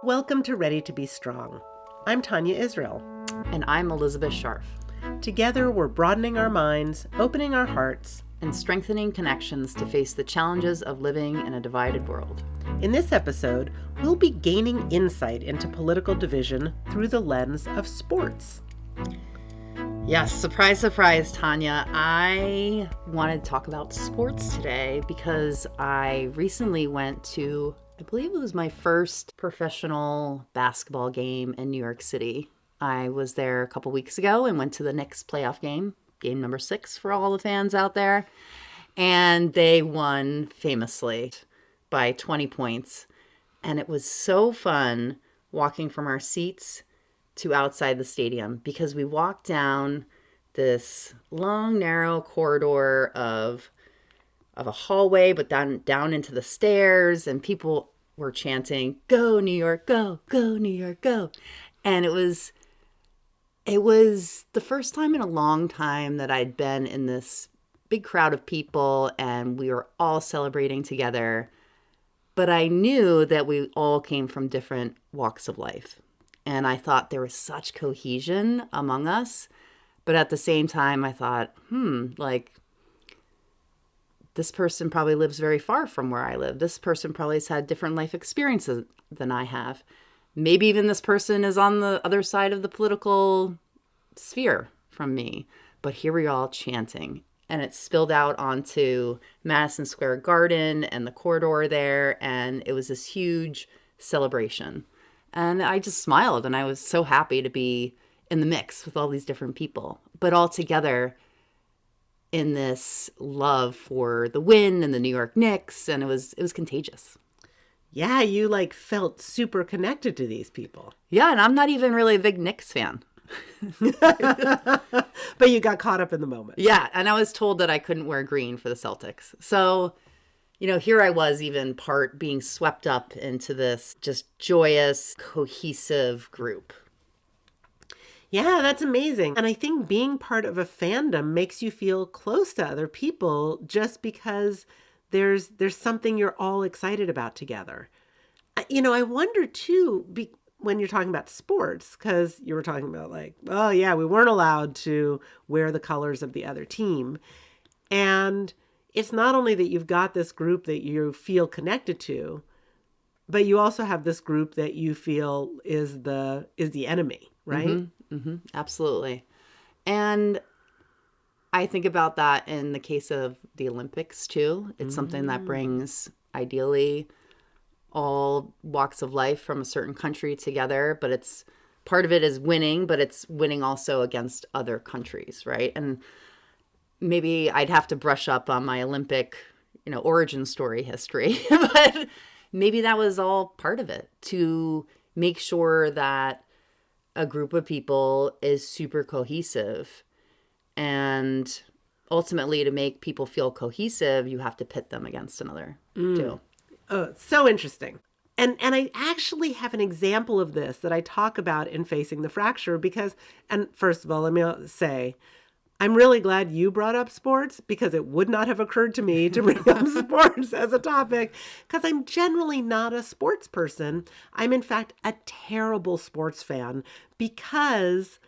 Welcome to Ready to Be Strong. I'm Tania Israel. And I'm Elizabeth Scharf. Together, we're broadening our minds, opening our hearts, and strengthening connections to face the challenges of living in a divided world. In this episode, we'll be gaining insight into political division through the lens of sports. Yes, surprise, surprise, Tania. I wanted to talk about sports today because I recently went to, I believe it was my first professional basketball game in New York City. I was there a couple weeks ago and went to the Knicks playoff game number 6 for all the fans out there. And they won famously by 20 points. And it was so fun walking from our seats to outside the stadium because we walked down this long, narrow corridor of a hallway, but down into the stairs, and people were chanting, "Go New York, go, go New York, go." And it was the first time in a long time that I'd been in this big crowd of people and we were all celebrating together. But I knew that we all came from different walks of life. And I thought there was such cohesion among us. But at the same time, I thought, this person probably lives very far from where I live. This person probably has had different life experiences than I have. Maybe even this person is on the other side of the political sphere from me. But here we are all chanting. And it spilled out onto Madison Square Garden and the corridor there. And it was this huge celebration. And I just smiled, and I was so happy to be in the mix with all these different people, but all together in this love for the win and the New York Knicks, and it was contagious. Yeah, you felt super connected to these people. Yeah, and I'm not even really a big Knicks fan. But you got caught up in the moment. Yeah, and I was told that I couldn't wear green for the Celtics. So here I was even being swept up into this just joyous, cohesive group. Yeah, that's amazing. And I think being part of a fandom makes you feel close to other people just because there's something you're all excited about together. I wonder too, when you're talking about sports, because you were talking about we weren't allowed to wear the colors of the other team. And it's not only that you've got this group that you feel connected to, but you also have this group that you feel is the enemy, right? Mm-hmm, mm-hmm, absolutely. And I think about that in the case of the Olympics too. It's something that brings, ideally, all walks of life from a certain country together, but it's part of it is winning, but it's winning also against other countries, right? And maybe I'd have to brush up on my Olympic, origin story history, but maybe that was all part of it, to make sure that a group of people is super cohesive. And ultimately, to make people feel cohesive, you have to pit them against another too. Oh, so interesting. And I actually have an example of this that I talk about in Facing the Fracture because, and first of all, let me say, I'm really glad you brought up sports because it would not have occurred to me to bring up sports as a topic because I'm generally not a sports person. I'm in fact a terrible sports fan because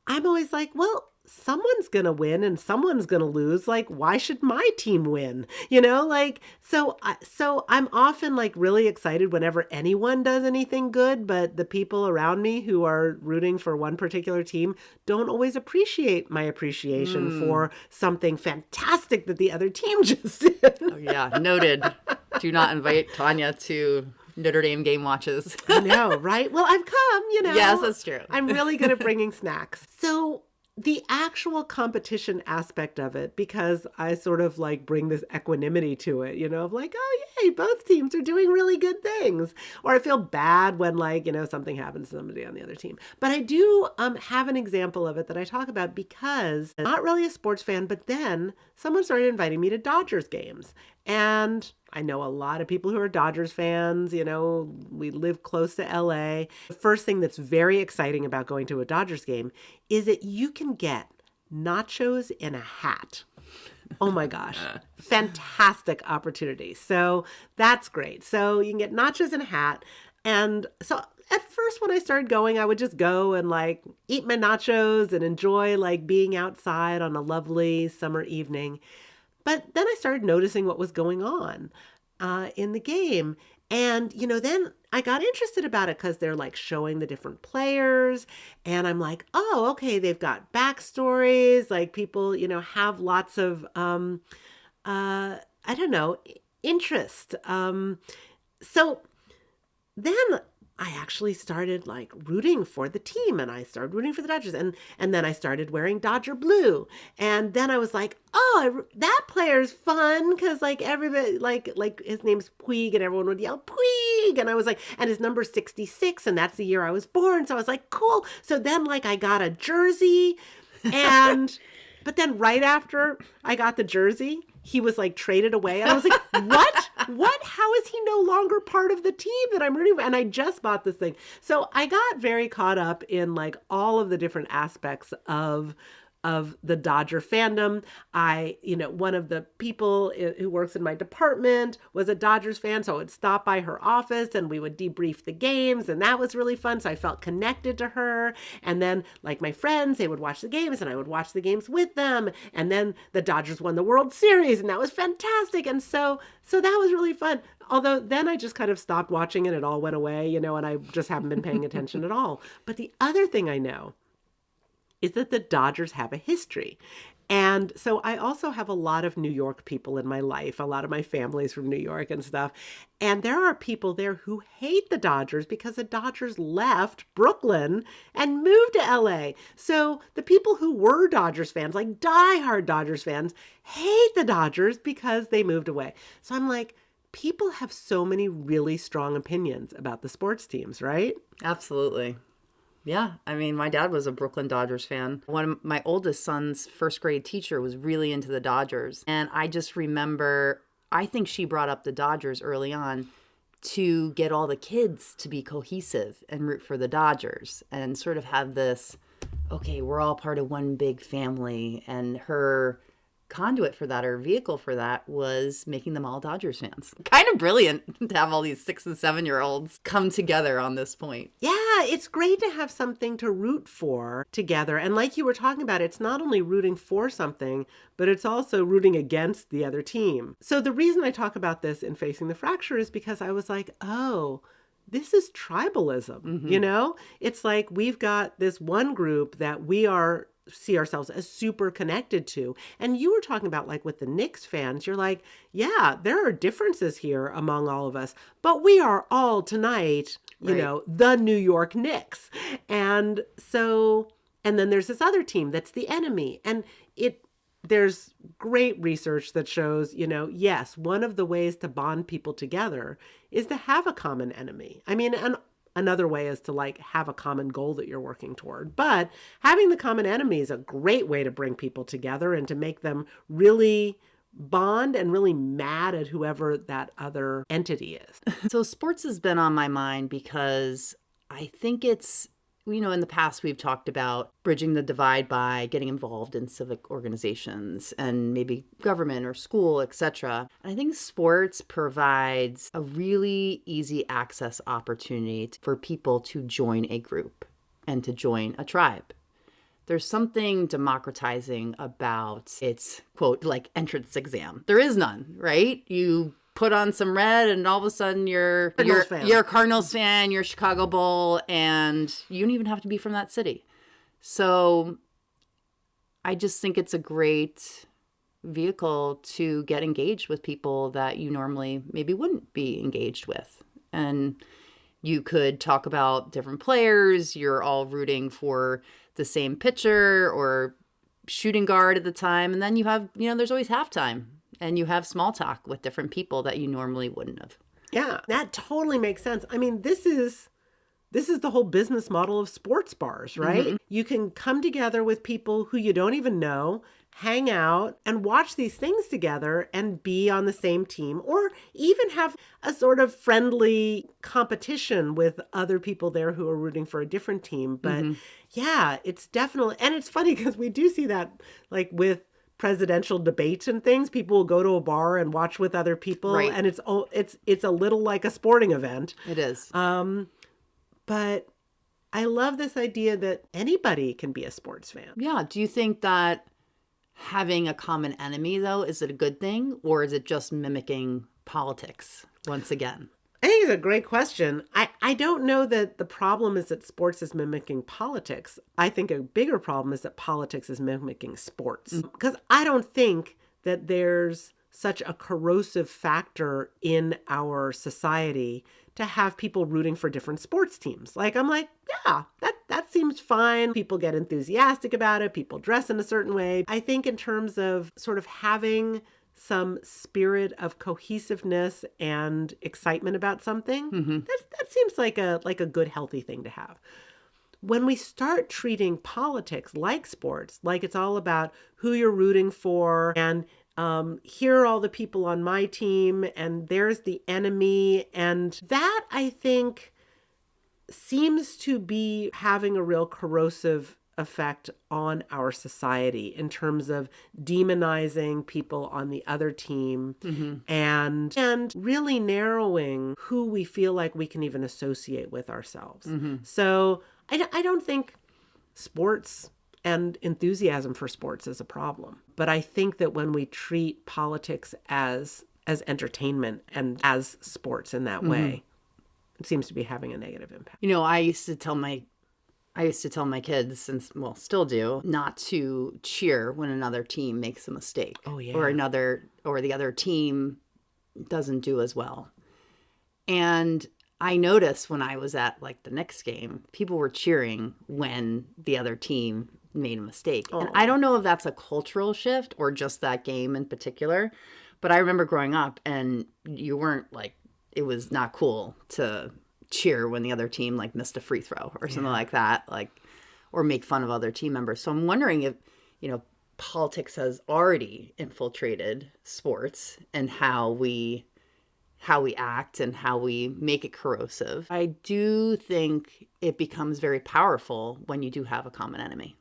I'm always like, well, someone's going to win and someone's going to lose. Why should my team win? So I'm often really excited whenever anyone does anything good, but the people around me who are rooting for one particular team don't always appreciate my appreciation for something fantastic that the other team just did. Oh, yeah, noted. Do not invite Tania to Notre Dame game watches. I know, right? Well, I've come, Yes, that's true. I'm really good at bringing snacks. So the actual competition aspect of it, because I sort of bring this equanimity to it, of oh yay, both teams are doing really good things. Or I feel bad when something happens to somebody on the other team. But I do have an example of it that I talk about because I'm not really a sports fan, but then someone started inviting me to Dodgers games. And I know a lot of people who are Dodgers fans. We live close to LA. The first thing that's very exciting about going to a Dodgers game is that you can get nachos in a hat. Oh my gosh. Fantastic opportunity. So that's great. So you can get nachos in a hat. And so at first when I started going, I would just go and like eat my nachos and enjoy like being outside on a lovely summer evening. But then I started noticing what was going on in the game. And, then I got interested about it because they're like showing the different players. And I'm like, oh, okay, they've got backstories. Like people, have lots of, I don't know, interest. So then I actually started like rooting for the team, and I started rooting for the Dodgers, and then I started wearing Dodger blue. And then I was like, oh, that player's fun, because like everybody, like his name's Puig and everyone would yell Puig, and I was like, and his number's 66, and that's the year I was born. So I was like, cool. So then like I got a jersey, and but then right after I got the jersey, he was like traded away. And I was like, what? How is he no longer part of the team that I'm rooting for? And I just bought this thing. So I got very caught up in like all of the different aspects of the Dodger fandom. One of the people who works in my department was a Dodgers fan. So I would stop by her office and we would debrief the games. And that was really fun. So I felt connected to her. And then like my friends, they would watch the games and I would watch the games with them. And then the Dodgers won the World Series and that was fantastic. And so that was really fun. Although then I just kind of stopped watching and it all went away, and I just haven't been paying attention at all. But the other thing I know is that the Dodgers have a history. And so I also have a lot of New York people in my life. A lot of my family's from New York and stuff. And there are people there who hate the Dodgers because the Dodgers left Brooklyn and moved to LA. So the people who were Dodgers fans, like diehard Dodgers fans, hate the Dodgers because they moved away. So I'm like, people have so many really strong opinions about the sports teams, right? Absolutely. Yeah, I mean, my dad was a Brooklyn Dodgers fan. One of my oldest son's first grade teacher was really into the Dodgers. And I just remember, I think she brought up the Dodgers early on to get all the kids to be cohesive and root for the Dodgers and sort of have this, okay, we're all part of one big family. And her conduit for that, or vehicle for that, was making them all Dodgers fans. Kind of brilliant to have all these 6 and 7-year-olds come together on this point. Yeah, it's great to have something to root for together. And like you were talking about, it's not only rooting for something, but it's also rooting against the other team. So the reason I talk about this in Facing the Fracture is because I was like, oh, this is tribalism. Mm-hmm. It's like we've got this one group that we see ourselves as super connected to. And you were talking about like with the Knicks fans, you're like, yeah, there are differences here among all of us, but we are all tonight, the New York Knicks. And then there's this other team that's the enemy. And there's great research that shows, yes, one of the ways to bond people together is to have a common enemy. I mean, and another way is to like have a common goal that you're working toward. But having the common enemy is a great way to bring people together and to make them really bond and really mad at whoever that other entity is. So sports has been on my mind because I think it's, in the past we've talked about bridging the divide by getting involved in civic organizations and maybe government or school, etc. And I think sports provides a really easy access opportunity for people to join a group and to join a tribe. There's something democratizing about its, quote, like entrance exam. There is none, right? You put on some red and all of a sudden you're a Cardinals fan, you're a Chicago Bull, and you don't even have to be from that city. So I just think it's a great vehicle to get engaged with people that you normally maybe wouldn't be engaged with. And you could talk about different players. You're all rooting for the same pitcher or shooting guard at the time. And then you have, there's always halftime. And you have small talk with different people that you normally wouldn't have. Yeah, that totally makes sense. I mean, this is the whole business model of sports bars, right? Mm-hmm. You can come together with people who you don't even know, hang out and watch these things together and be on the same team, or even have a sort of friendly competition with other people there who are rooting for a different team. But yeah, it's definitely, and it's funny because we do see that like with presidential debates and things, people will go to a bar and watch with other people, Right. and it's a little like a sporting event. It is. But I love this idea that anybody can be a sports fan. Yeah. Do you think that having a common enemy, though, is it a good thing, or is it just mimicking politics once again? I think it's a great question. I don't know that the problem is that sports is mimicking politics. I think a bigger problem is that politics is mimicking sports. Because I don't think that there's such a corrosive factor in our society to have people rooting for different sports teams. I'm like, yeah, that seems fine. People get enthusiastic about it. People dress in a certain way. I think in terms of sort of having some spirit of cohesiveness and excitement about something, that seems like a good, healthy thing to have. When we start treating politics like sports, like it's all about who you're rooting for, and here are all the people on my team, and there's the enemy, and that, I think, seems to be having a real corrosive effect on our society in terms of demonizing people on the other team, and really narrowing who we feel like we can even associate with ourselves. So I don't think sports and enthusiasm for sports is a problem. But I think that when we treat politics as entertainment and as sports in that way, it seems to be having a negative impact. I used to tell my kids, and well, still do, not to cheer when another team makes a mistake. Oh, yeah. Or the other team doesn't do as well. And I noticed when I was at the Knicks game, people were cheering when the other team made a mistake. Oh. And I don't know if that's a cultural shift or just that game in particular, but I remember growing up and you weren't it was not cool to cheer when the other team missed a free throw or something like that, or make fun of other team members. So I'm wondering if, politics has already infiltrated sports and how we act and how we make it corrosive. I do think it becomes very powerful when you do have a common enemy.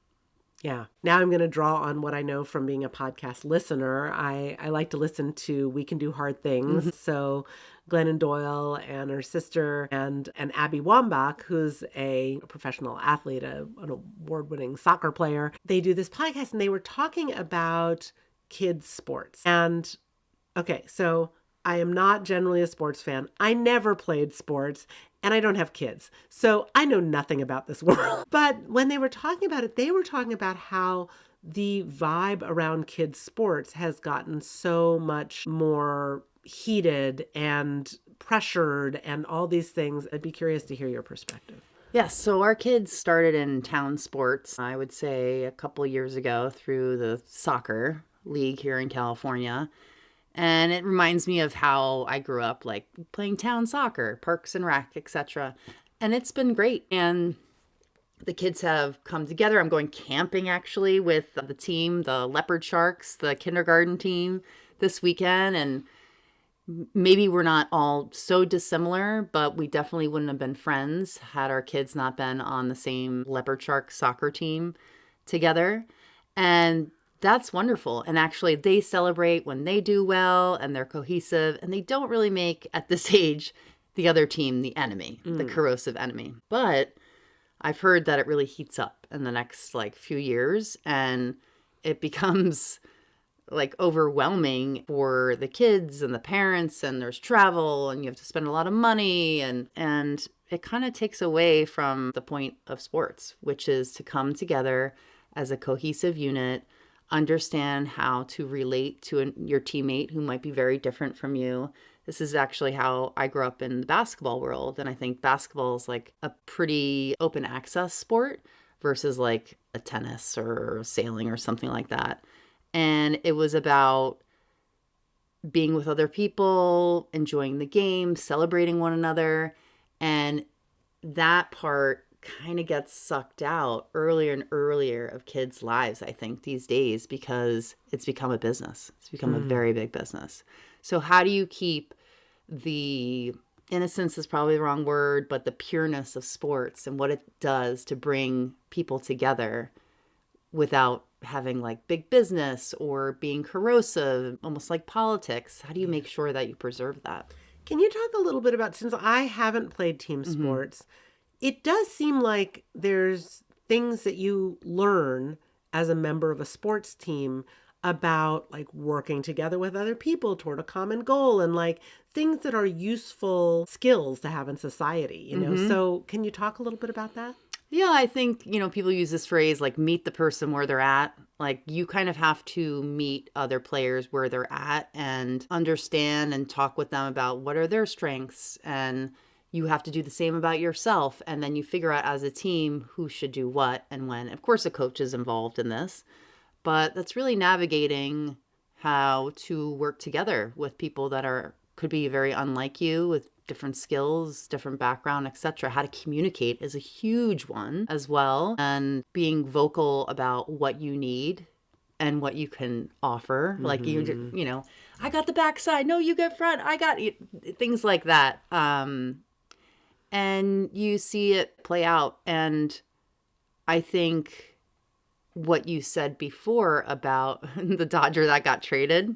Yeah. Now I'm going to draw on what I know from being a podcast listener. I like to listen to We Can Do Hard Things. So Glennon Doyle and her sister and Abby Wambach, who's a professional athlete, an award-winning soccer player, they do this podcast and they were talking about kids' sports. And okay, so I am not generally a sports fan. I never played sports. And I don't have kids, so I know nothing about this world. But when they were talking about it, they were talking about how the vibe around kids' sports has gotten so much more heated and pressured and all these things. I'd be curious to hear your perspective. Yes, so our kids started in town sports, I would say a couple of years ago through the soccer league here in California. And it reminds me of how I grew up, playing town soccer, Parks and Rec, etc. And it's been great. And the kids have come together. I'm going camping, actually, with the team, the Leopard Sharks, the kindergarten team this weekend. And maybe we're not all so dissimilar, but we definitely wouldn't have been friends had our kids not been on the same Leopard Shark soccer team together. And that's wonderful. And actually, they celebrate when they do well and they're cohesive, and they don't really make, at this age, the other team the enemy, the corrosive enemy. But I've heard that it really heats up in the next few years, and it becomes overwhelming for the kids and the parents, and there's travel and you have to spend a lot of money, and it kind of takes away from the point of sports, which is to come together as a cohesive unit, understand how to relate to your teammate who might be very different from you. This is actually how I grew up in the basketball world. And I think basketball is a pretty open access sport versus a tennis or sailing or something like that. And it was about being with other people, enjoying the game, celebrating one another. And that part kind of gets sucked out earlier and earlier of kids' lives, I think, these days, because it's become a business. It's become a very big business. So how do you keep the innocence is probably the wrong word, but the pureness of sports and what it does to bring people together without having like big business or being corrosive, almost like politics. How do you make sure that you preserve that? Can you talk a little bit about, since I haven't played team sports, it does seem like there's things that you learn as a member of a sports team about like working together with other people toward a common goal and like things that are useful skills to have in society, you know? So can you talk a little bit about that? Yeah, I think, people use this phrase like meet the person where they're at. Like you kind of have to meet other players where they're at and understand and talk with them about what are their strengths, and you have to do the same about yourself. And then you figure out as a team who should do what and when. Of course, a coach is involved in this, but that's really navigating how to work together with people that could be very unlike you, with different skills, different background, etc. How to communicate is a huge one as well. And being vocal about what you need and what you can offer. Like, I got the backside. No, you get front. I got you. Things like that. And you see it play out. And I think what you said before about the Dodger that got traded,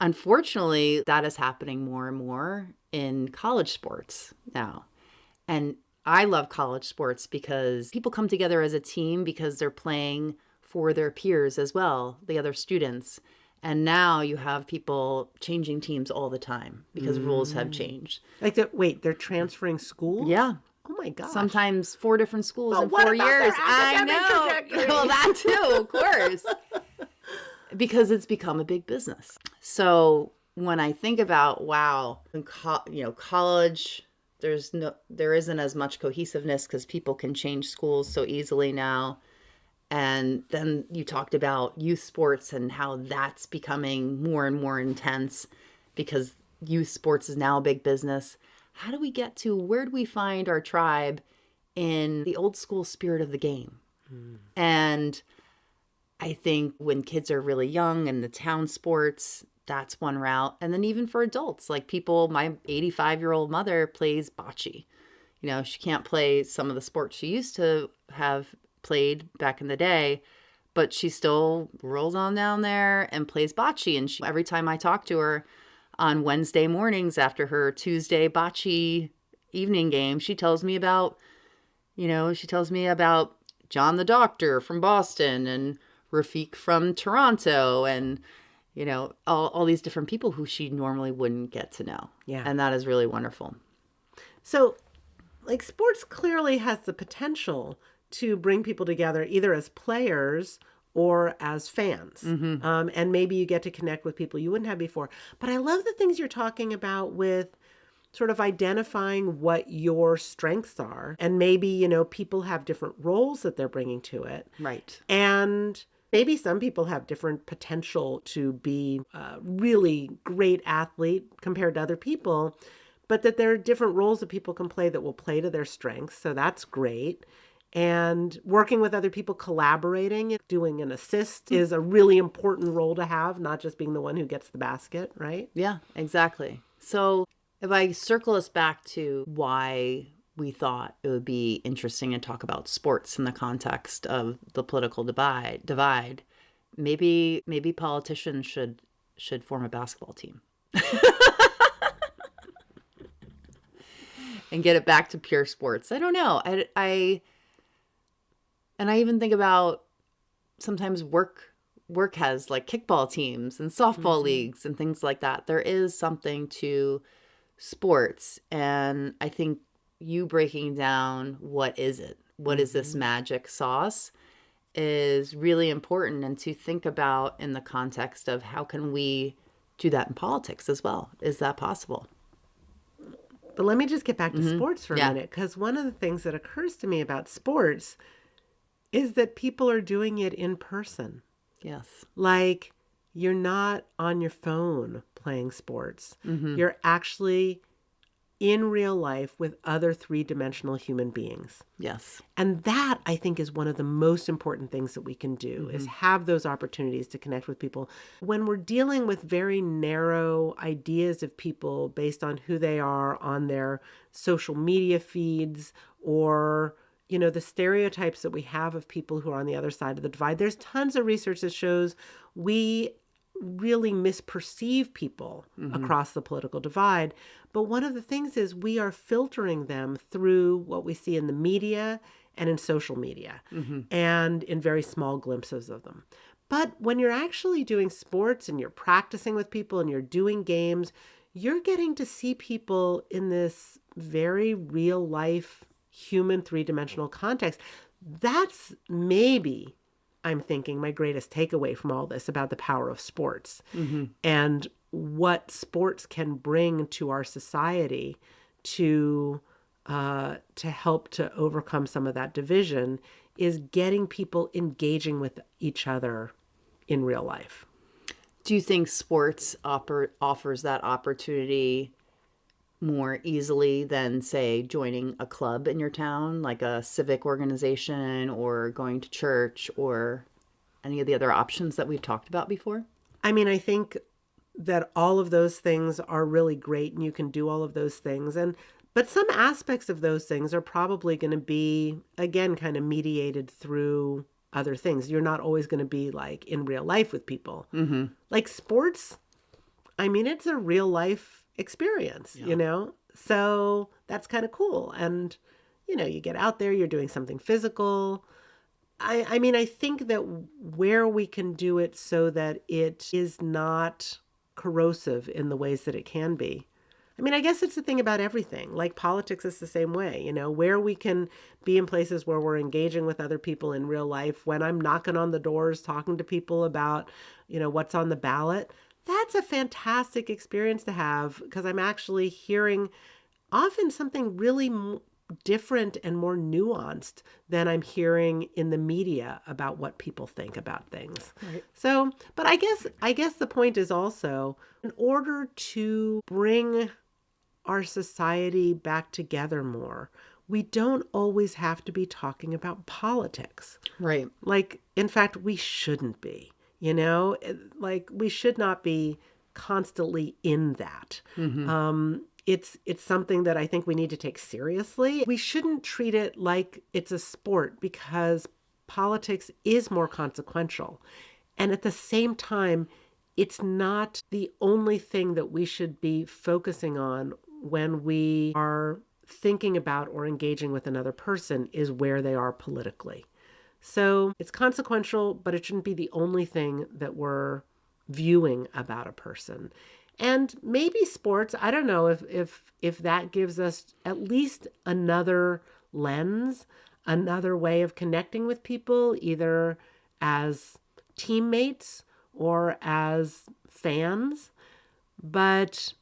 unfortunately, that is happening more and more in college sports now. And I love college sports because people come together as a team because they're playing for their peers as well, the other students. And now you have people changing teams all the time because rules have changed. Like, they're transferring schools? Yeah. Oh my gosh. Sometimes 4 different schools in what 4 about years. their I academic know. trajectory? Well, that too, of course. Because it's become a big business. So when I think about, wow, in college, there isn't as much cohesiveness because people can change schools so easily now. And then you talked about youth sports and how that's becoming more and more intense because youth sports is now a big business. How do we get to, where do we find our tribe in the old school spirit of the game? And I think when kids are really young and the town sports, that's one route. And then even for adults, like my 85-year-old mother plays bocce. She can't play some of the sports she used to have played back in the day, but she still rolls on down there and plays bocce. And every time I talk to her on Wednesday mornings after her Tuesday bocce evening game, she tells me about John the Doctor from Boston and Rafiq from Toronto and, all these different people who she normally wouldn't get to know. Yeah. And that is really wonderful. So, like, sports clearly has the potential to bring people together either as players or as fans. And maybe you get to connect with people you wouldn't have before. But I love the things you're talking about with sort of identifying what your strengths are. And maybe, people have different roles that they're bringing to it. Right. And maybe some people have different potential to be a really great athlete compared to other people, but that there are different roles that people can play that will play to their strengths. So that's great. And working with other people, collaborating, doing an assist is a really important role to have, not just being the one who gets the basket, right? Yeah, exactly. So if I circle us back to why we thought it would be interesting to talk about sports in the context of the political divide, maybe politicians should form a basketball team. And get it back to pure sports. I don't know. And I even think about sometimes work has like kickball teams and softball leagues and things like that. There is something to sports. And I think you breaking down what is it? What is this magic sauce is really important. And to think about in the context of how can we do that in politics as well? Is that possible? But let me just get back to sports for a minute, because one of the things that occurs to me about sports is that people are doing it in person. Yes. Like, you're not on your phone playing sports. You're actually in real life with other three-dimensional human beings. Yes. And that, I think, is one of the most important things that we can do, is have those opportunities to connect with people. When we're dealing with very narrow ideas of people based on who they are on their social media feeds or the stereotypes that we have of people who are on the other side of the divide. There's tons of research that shows we really misperceive people across the political divide. But one of the things is we are filtering them through what we see in the media and in social media and in very small glimpses of them. But when you're actually doing sports and you're practicing with people and you're doing games, you're getting to see people in this very real life, human, three-dimensional context. That's maybe, I'm thinking, my greatest takeaway from all this about the power of sports and what sports can bring to our society to help to overcome some of that division is getting people engaging with each other in real life. Do you think sports offers that opportunity more easily than, say, joining a club in your town, like a civic organization or going to church or any of the other options that we've talked about before? I mean, I think that all of those things are really great and you can do all of those things. But some aspects of those things are probably going to be, again, kind of mediated through other things. You're not always going to be like in real life with people. Like sports, I mean, it's a real life experience, So that's kind of cool. And, you get out there, you're doing something physical. I mean, I think that where we can do it so that it is not corrosive in the ways that it can be. I mean, I guess it's the thing about everything. Like politics is the same way, where we can be in places where we're engaging with other people in real life. When I'm knocking on the doors, talking to people about, what's on the ballot, that's a fantastic experience to have because I'm actually hearing often something really different and more nuanced than I'm hearing in the media about what people think about things. Right. So, but I guess the point is also in order to bring our society back together more, we don't always have to be talking about politics. Right. Like, in fact, we shouldn't be, like we should not be constantly in that. It's something that I think we need to take seriously. We shouldn't treat it like it's a sport because politics is more consequential. And at the same time, it's not the only thing that we should be focusing on when we are thinking about or engaging with another person is where they are politically. So it's consequential, but it shouldn't be the only thing that we're viewing about a person. And maybe sports, I don't know if that gives us at least another lens, another way of connecting with people, either as teammates or as fans. But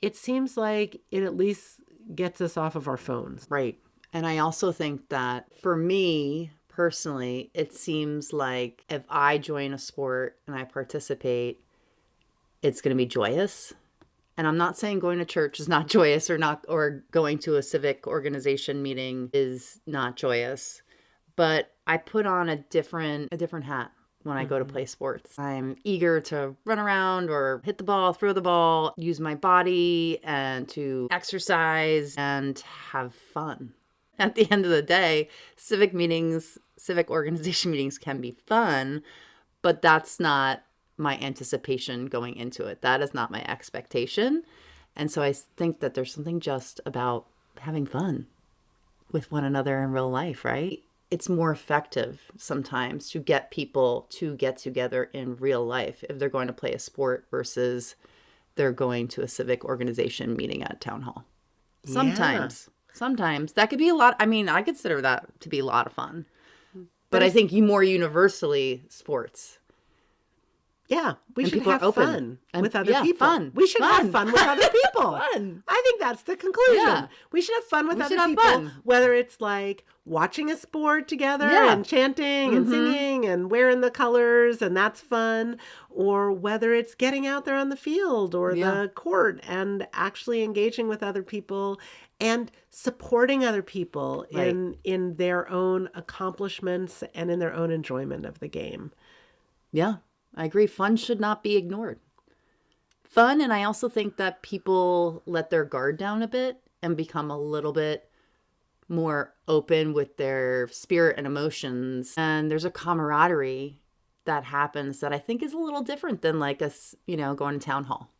it seems like it at least gets us off of our phones. Right. And I also think that for me personally, it seems like if I join a sport and I participate, it's going to be joyous. And I'm not saying going to church is not joyous or going to a civic organization meeting is not joyous, but I put on a different hat when I go to play sports. I'm eager to run around or hit the ball, throw the ball, use my body and to exercise and have fun. At the end of the day, civic organization meetings can be fun, but that's not my anticipation going into it. That is not my expectation. And so I think that there's something just about having fun with one another in real life, right? It's more effective sometimes to get people to get together in real life if they're going to play a sport versus they're going to a civic organization meeting at town hall. Sometimes that could be a lot. I mean, I consider that to be a lot of fun, but I think more universally sports. Yeah, we and should have fun with other people. Fun. We should have fun with other people. Fun. I think that's the conclusion. Yeah. We should have fun with other people, whether it's like watching a sport together and chanting and singing and wearing the colors, and that's fun, or whether it's getting out there on the field or the court and actually engaging with other people and supporting other people in their own accomplishments and in their own enjoyment of the game. Yeah. I agree. Fun should not be ignored. Fun, and I also think that people let their guard down a bit and become a little bit more open with their spirit and emotions. And there's a camaraderie that happens that I think is a little different than like us, going to town hall.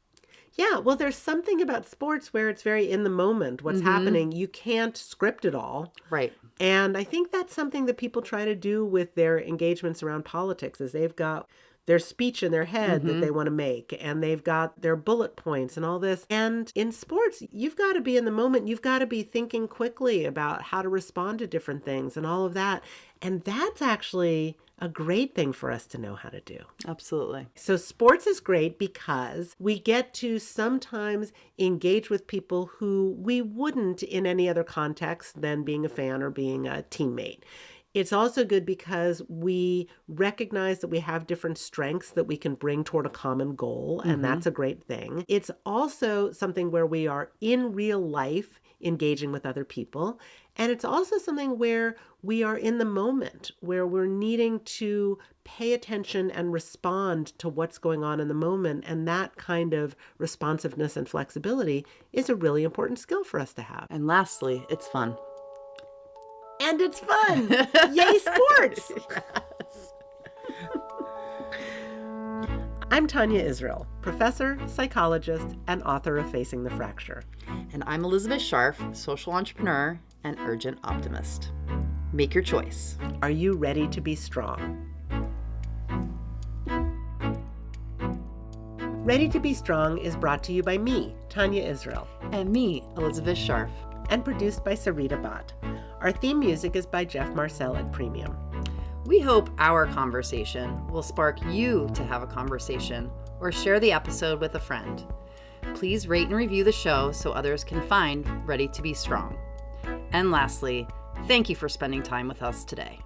Yeah, well, there's something about sports where it's very in the moment, what's happening. You can't script it all. Right. And I think that's something that people try to do with their engagements around politics is they've got their speech in their head that they want to make, and they've got their bullet points and all this. And in sports, you've got to be in the moment. You've got to be thinking quickly about how to respond to different things and all of that. And that's actually a great thing for us to know how to do. Absolutely. So sports is great because we get to sometimes engage with people who we wouldn't in any other context than being a fan or being a teammate. It's also good because we recognize that we have different strengths that we can bring toward a common goal, and that's a great thing. It's also something where we are in real life engaging with other people. And it's also something where we are in the moment, where we're needing to pay attention and respond to what's going on in the moment. And that kind of responsiveness and flexibility is a really important skill for us to have. And lastly, it's fun. And it's fun. Yay, sports. Yes. I'm Tania Israel, professor, psychologist, and author of Facing the Fracture. And I'm Elizabeth Scharf, social entrepreneur and urgent optimist. Make your choice. Are you ready to be strong? Ready to be Strong is brought to you by me, Tania Israel. And me, Elizabeth Scharf. And produced by Sarita Bhatt. Our theme music is by Jeff Marcel at Premium. We hope our conversation will spark you to have a conversation or share the episode with a friend. Please rate and review the show so others can find Ready to be Strong. And lastly, thank you for spending time with us today.